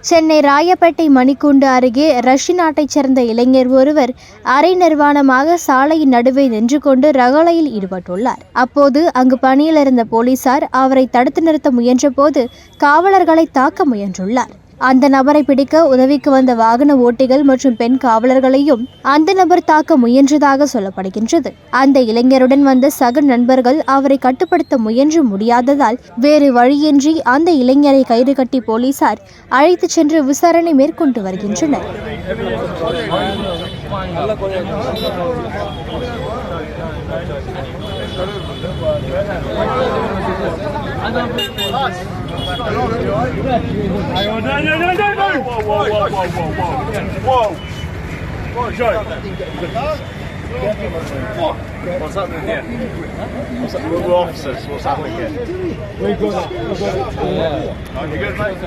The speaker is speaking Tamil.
சென்னை ராயப்பேட்டை மணிக்கூண்டு அருகே ரஷ்ய நாட்டைச் சேர்ந்த இளைஞர் ஒருவர் அரை நிர்வாணமாக சாலையின் நடுவே நின்று கொண்டு ரகளையில் ஈடுபட்டுள்ளார். அப்போது அங்கு பணியில் இருந்த போலீசார் அவரை தடுத்து நிறுத்த முயன்றபோது காவலர்களை தாக்க முயன்றுள்ளார். அந்த நபரை பிடிக்க உதவிக்கு வந்த வாகன ஓட்டிகள் மற்றும் பெண் காவலர்களையும் அந்த நபர் தாக்க முயன்றதாக சொல்லப்படுகின்றது. அந்த இளைஞருடன் வந்த சக நண்பர்கள் அவரை கட்டுப்படுத்த முயன்று முடியாததால் வேறு வழியின்றி அந்த இளைஞரை கயிறு கட்டி போலீசார் அழைத்துச் சென்று விசாரணை மேற்கொண்டு வருகின்றனர். What's happening here? We're officers. What's happening here? We good, mate?